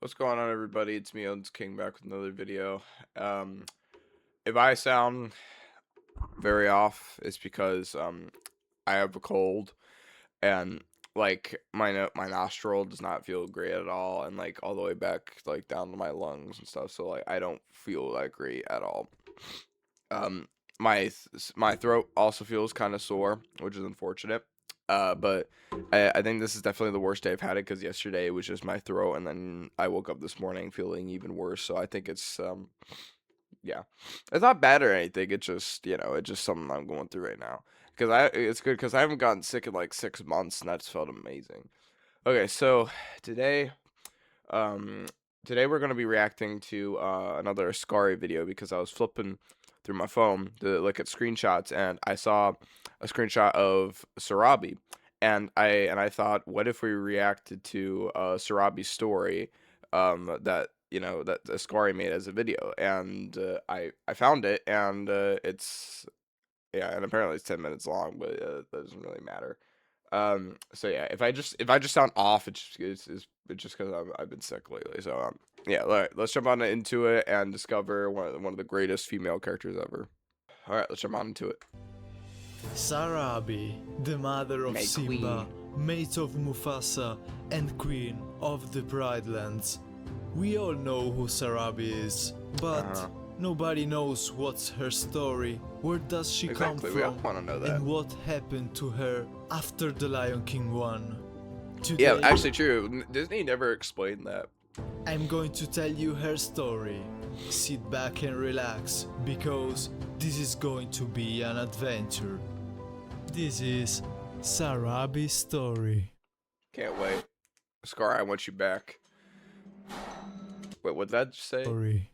What's going on, everybody? It's me, Odens-King, back with another video. If I sound very off, it's because I have a cold, and like my nostril does not feel great at all, and like all the way back like down to my lungs and stuff. So like I don't feel that great at all. Um, my throat also feels kind of sore, which is unfortunate. But I think this is definitely the worst day I've had it, because yesterday it was just my throat, and then I woke up this morning feeling even worse. So I think it's yeah, it's not bad or anything. It's just it's just something I'm going through right now. It's good because I haven't gotten sick in like 6 months, and that's felt amazing. Okay, so today um today we're gonna be reacting to another Scarry video, because I was flipping through my phone to look at screenshots, and I saw a screenshot of Sarabi, and I thought, what if we reacted to Sarabi's story that that Scarry made as a video, and I found it, and it's yeah, and apparently it's 10 minutes long, but that doesn't really matter. So yeah, if I just sound off, it's just because I've been sick lately. So yeah, all right, let's jump on into it and discover one of the greatest female characters ever. All right, let's jump on into it. Sarabi, the mother of May Simba, Queen. mate of Mufasa, and queen of the Bridelands. We all know who Sarabi is, but nobody knows what's her story, where does she Exactly, come we all from, want to know that. and what happened to her after the Lion King won. Today, Yeah, actually true. Disney never explained that. I'm going to tell you her story. Sit back and relax, because this is going to be an adventure. This is Sarabi's story. Can't wait. Scar, I want you back. Wait, what'd that say?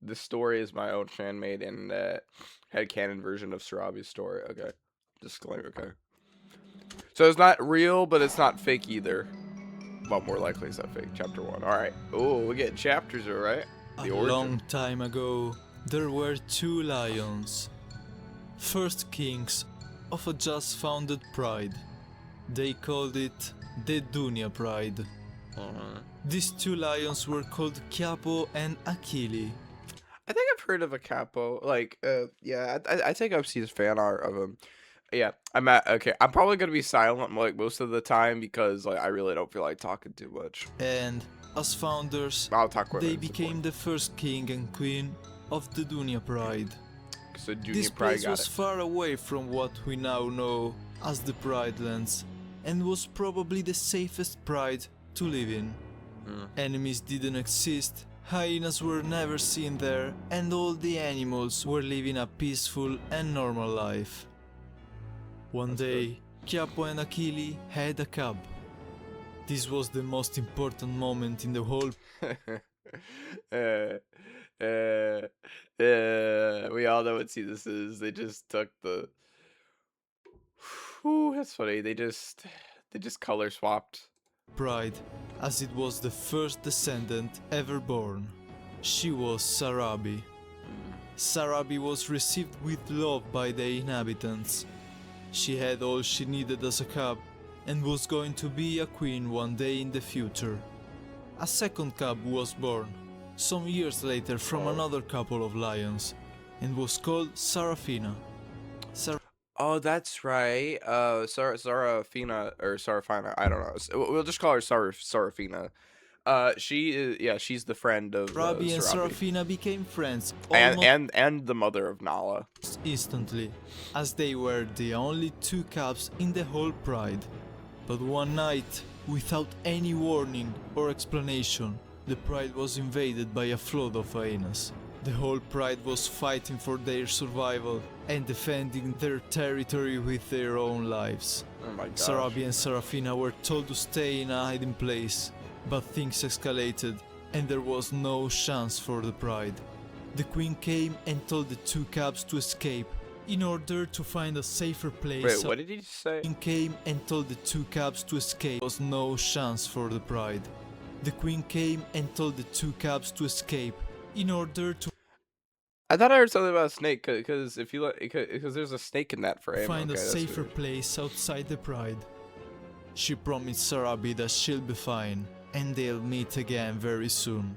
This story is my own fan-made and headcanon version of Sarabi's story. Okay. Disclaimer, okay. So it's not real, but it's not fake either. Well, more likely it's not fake. Chapter 1. Alright. Oh, we get chapters, alright. A long time ago, there were two lions. First kings of a just founded pride. They called it the Dunya Pride. These two lions were called Capo and Achille. I think I've heard of a capo. Like, yeah, I think I've seen fan art of him. Yeah, okay. I'm probably gonna be silent like most of the time, because like I really don't feel like talking too much. And as founders, I'll talk with they became the first king and queen of the Dunya Pride. So This place was far away from what we now know as the Bridelands, and was probably the safest pride to live in. Enemies didn't exist, hyenas were never seen there, and all the animals were living a peaceful and normal life. One day, Capo and Achille had a cub. This was the most important moment in the whole we all know what scene this is. They just took the Whew, that's funny. They just color swapped pride, as it was the first descendant ever born. She was Sarabi. Sarabi was received with love by the inhabitants. She had all she needed as a cub, and was going to be a queen one day in the future. A second cub was born, some years later, from another couple of lions, and was called Sarafina. Oh, that's right. Sarafina or Sarafina. I don't know. We'll just call her Sarafina. She is, yeah, she's the friend of Sarabi and Sarabi. Sarafina became friends and the mother of Nala. Instantly, as they were the only two cubs in the whole pride. But one night, without any warning or explanation, the pride was invaded by a flood of hyenas. The whole pride was fighting for their survival and defending their territory with their own lives. Oh my gosh. Sarabi and Sarafina were told to stay in a hiding place, but things escalated and there was no chance for the pride. The queen came and told the two cubs to escape in order to find a safer place. Wait, what did he say? The queen came and told the two cubs to escape. There was no chance for the pride. The queen came and told the two cubs to escape in order to I thought I heard something about a snake, because if you because there's a snake in that frame. find a safer place outside the pride. She promised Sarabi that she'll be fine, and they'll meet again very soon.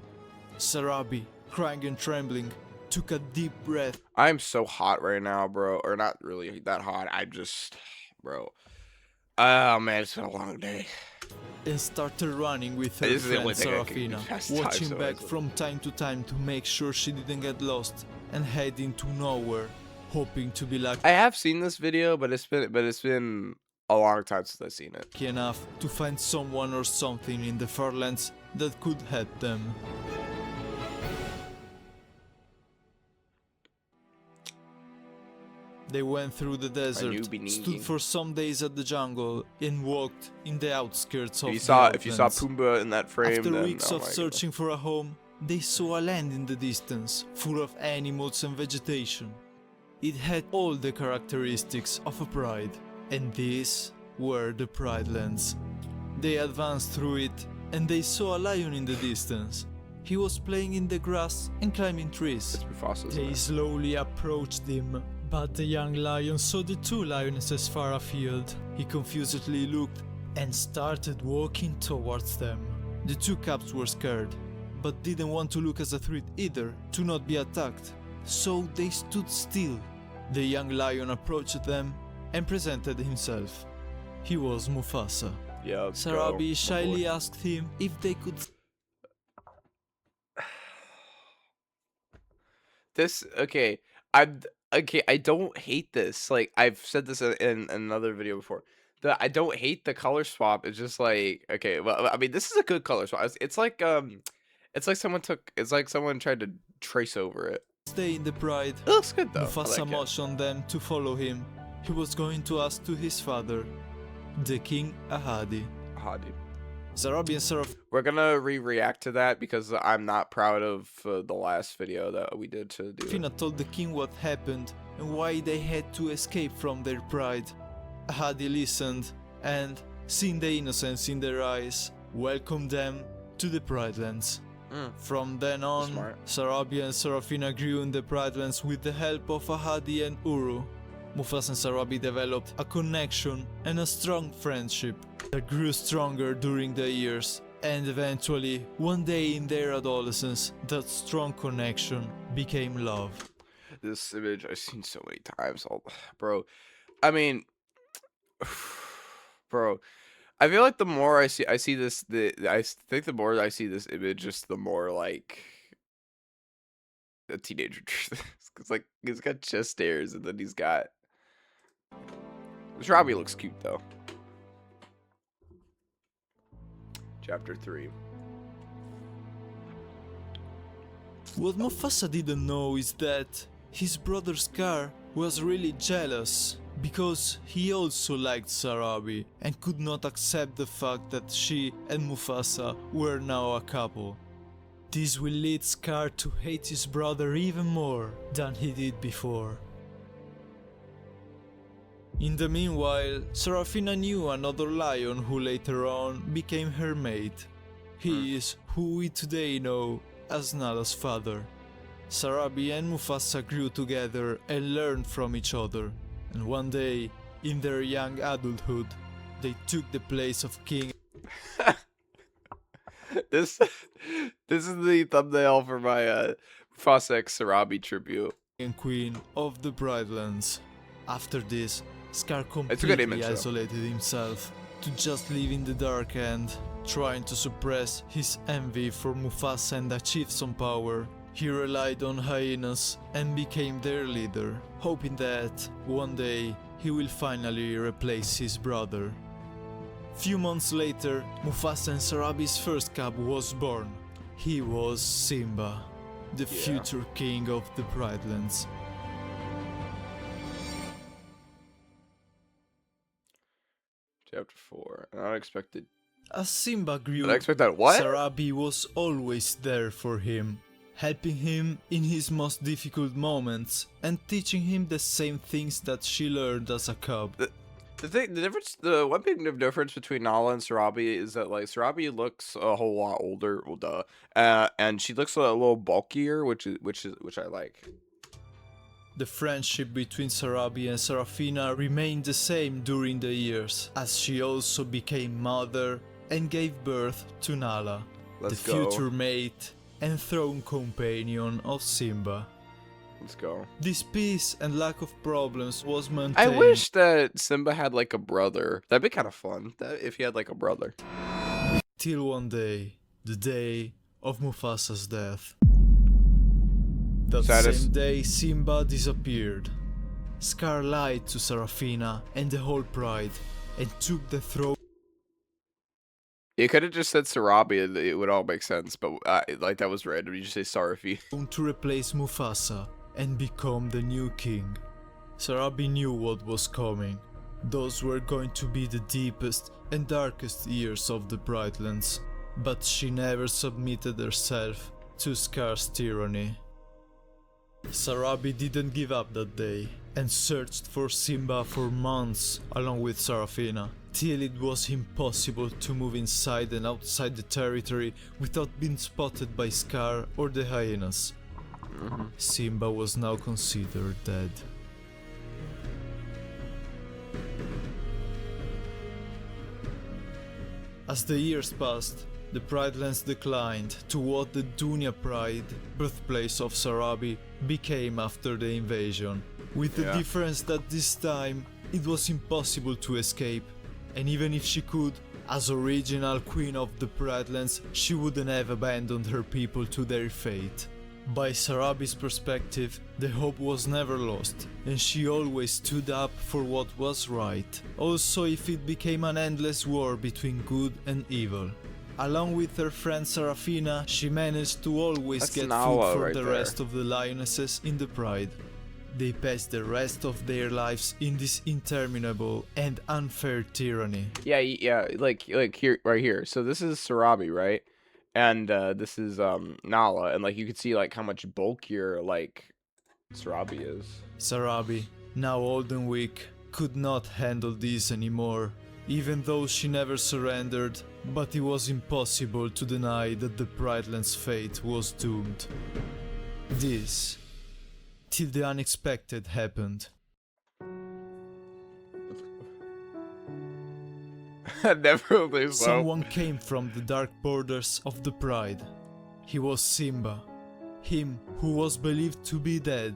Sarabi, crying and trembling, took a deep breath. I'm so hot right now, bro. Or not really that hot. Bro. Oh man, it's been a long day. And started running with her This is the friend only thing I can do Serafina, past time, watching so back it's- from time to time to make sure she didn't get lost and heading to nowhere, hoping to be lucky I have seen this video, but it's been a long time since I've seen it. enough to find someone or something in the Farlands that could help them. They went through the desert, stood for some days at the jungle, and walked in the outskirts of the If you saw outlands. Pumbaa in that frame, After then weeks oh of my searching for a home, they saw a land in the distance, full of animals and vegetation. It had all the characteristics of a pride, and these were the Pride Lands. They advanced through it, and they saw a lion in the distance. He was playing in the grass and climbing trees. It's Mufasa's They there. slowly approached him, but the young lion saw the two lionesses far afield. He confusedly looked and started walking towards them. The two cubs were scared, but didn't want to look as a threat either, to not be attacked. So they stood still. The young lion approached them and presented himself. He was Mufasa. Yeah, let's go, Sarabi my shyly boy. asked him if they could Okay. I don't hate this. Like I've said this in another video before. I don't hate the color swap. It's just like okay. Well, I mean, this is a good color swap. It's like someone tried to trace over it. stay in the pride. It looks good though. I Mufasa like it. motioned them to follow him. He was going to ask to his father, the King Ahadi. Hadi. Sarabi and Seraph We're gonna react to that because I'm not proud of the last video that we did to do. Fina told the king what happened and why they had to escape from their pride. Ahadi listened and, seeing the innocence in their eyes, welcomed them to the Pride Lands. From then on, Smart. Sarabi and Serafina grew in the Pride Lands with the help of Ahadi and Uru. Mufasa and Sarabi developed a connection and a strong friendship that grew stronger during the years, and eventually, one day in their adolescence, that strong connection became love. This image I've seen so many times, bro. I mean, bro. I feel like the more I see this, I think the more I see this image, just the more like a teenager. It's like he's got chest hairs, and then he's got. Sarabi looks cute though. Chapter 3. What Mufasa didn't know is that his brother Scar was really jealous because he also liked Sarabi and could not accept the fact that she and Mufasa were now a couple. This will lead Scar to hate his brother even more than he did before. In the meanwhile, Serafina knew another lion who later on became her mate. He is who we today know as Nala's father. Sarabi and Mufasa grew together and learned from each other, and one day, in their young adulthood, they took the place of King This is the thumbnail for my Mufasa x Sarabi tribute. and Queen of the Pride Lands. After this, Scar It's a good completely image, though. isolated himself to just live in the dark and, trying to suppress his envy for Mufasa and achieve some power, he relied on hyenas and became their leader, hoping that one day he will finally replace his brother. Few months later, Mufasa and Sarabi's first cub was born. He was Simba, the future king of the Pride Lands. Chapter 4. An unexpected. As Simba grew, Unexpected what? Sarabi was always there for him, helping him in his most difficult moments and teaching him the same things that she learned as a cub. The one big difference between Nala and Sarabi is that like Sarabi looks a whole lot older, well, duh, and she looks a little bulkier, which I like. The friendship between Sarabi and Serafina remained the same during the years, as she also became mother and gave birth to Nala, Let's the go. future mate and throne companion of Simba. Let's go. This peace and lack of problems was maintained. I wish that Simba had like a brother. That'd be kind of fun. If he had like a brother. Till one day, the day of Mufasa's death. That same day, Simba disappeared. Scar lied to Sarafina and the whole pride, and took the throne. You could have just said Sarabi, it would all make sense, but like that was random. You just say Sarafi. To replace Mufasa and become the new king. Sarabi knew what was coming. Those were going to be the deepest and darkest years of the Brightlands, but she never submitted herself to Scar's tyranny. Sarabi didn't give up that day and searched for Simba for months along with Sarafina, till it was impossible to move inside and outside the territory without being spotted by Scar or the hyenas. Simba was now considered dead. As the years passed, the Pridelands declined to what the Dunya Pride, birthplace of Sarabi, became after the invasion, with the difference that this time it was impossible to escape, and even if she could, as original Queen of the Pridelands, she wouldn't have abandoned her people to their fate. By Sarabi's perspective, the hope was never lost, and she always stood up for what was right, also if it became an endless war between good and evil. Along with her friend Sarafina, she managed to always get food for the rest of the lionesses in the Pride. They passed the rest of their lives in this interminable and unfair tyranny. Yeah, like here, right here. So this is Sarabi, right? And this is Nala, and like you can see like how much bulkier like Sarabi is. Sarabi, now old and weak, could not handle this anymore, even though she never surrendered, but it was impossible to deny that the Prideland's fate was doomed. This, till the unexpected happened. Never lose hope. Someone came from the dark borders of the Pride. He was Simba, him who was believed to be dead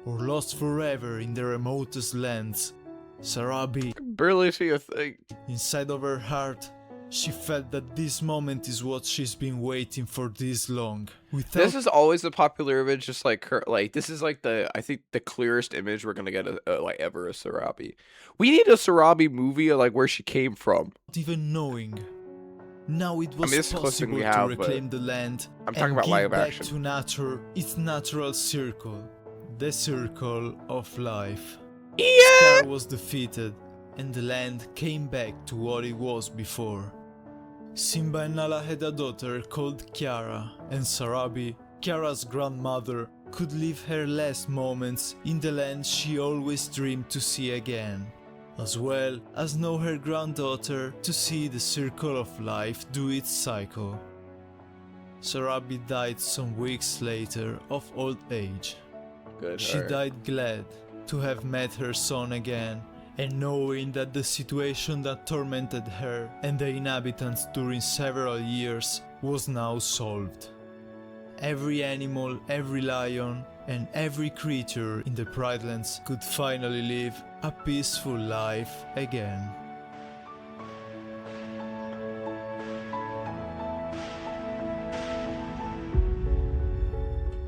or lost forever in the remotest lands. Sarabi, barely see a thing. Inside of her heart, she felt that this moment is what she's been waiting for this long. This is always a popular image, just like her. Like this is like I think the clearest image we're gonna get like ever a Sarabi. We need a Sarabi movie of like where she came from. Not even knowing. Now it was possible to reclaim the land I'm talking about give live back action. to nature its natural circle, the circle of life. Yeah. Scar was defeated, and the land came back to what it was before. Simba and Nala had a daughter called Kiara, and Sarabi, Kiara's grandmother, could live her last moments in the land she always dreamed to see again, as well as know her granddaughter to see the circle of life do its cycle. Sarabi died some weeks later of old age. She died glad to have met her son again, and knowing that the situation that tormented her and the inhabitants during several years was now solved. Every animal, every lion, and every creature in the Pridelands could finally live a peaceful life again.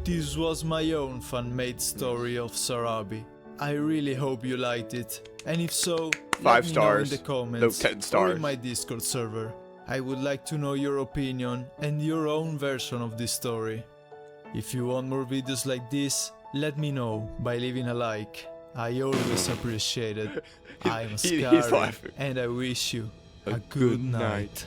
This was my own fan-made story of Sarabi. I really hope you liked it, and if so, 5 let me stars. know in the comments No, 10 stars. or in my Discord server. I would like to know your opinion and your own version of this story. If you want more videos like this, let me know by leaving a like. I always appreciate it. I'm Scar, and I wish you a good night.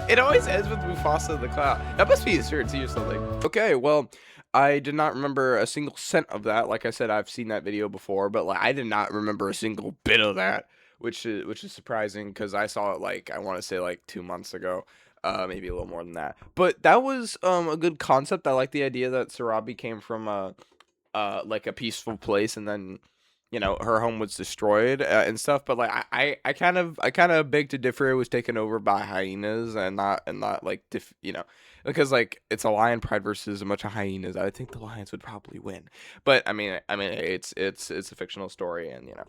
It always ends with Mufasa the cloud. That must be his favorite tea or something. Okay, well, I did not remember a single cent of that. Like I said, I've seen that video before, but like I did not remember a single bit of that, which is surprising because I saw it like I want to say like 2 months ago, maybe a little more than that. But that was a good concept. I like the idea that Sarabi came from like a peaceful place and then you know, her home was destroyed and stuff. But like I kind of beg to differ. It was taken over by hyenas and not like you know, because like it's a lion pride versus a bunch of hyenas. I would think the lions would probably win. But I mean, it's a fictional story, and you know.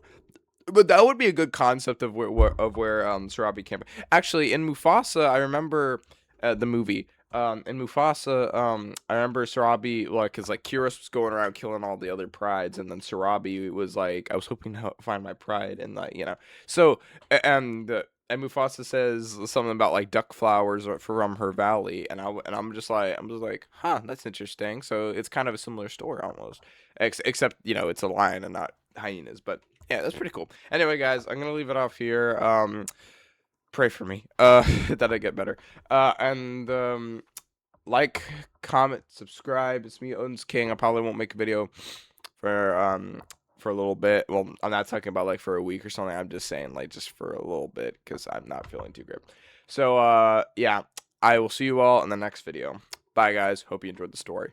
But that would be a good concept of where Sarabi came. Actually, in Mufasa, I remember the movie. In Mufasa, I remember Sarabi, like, cause like Kiros was going around killing all the other prides, and then Sarabi was like, I was hoping to find my pride, and like, you know, so and Mufasa says something about like duck flowers from her valley, and I'm just like, huh, that's interesting. So it's kind of a similar story almost, except you know it's a lion and not hyenas, but yeah, that's pretty cool. Anyway, guys, I'm gonna leave it off here. Pray for me, that I get better. And like, comment, subscribe. It's me, Odens-King. I probably won't make a video for a little bit. Well, I'm not talking about like for a week or something. I'm just saying like just for a little bit because I'm not feeling too great. So yeah, I will see you all in the next video. Bye, guys. Hope you enjoyed the story.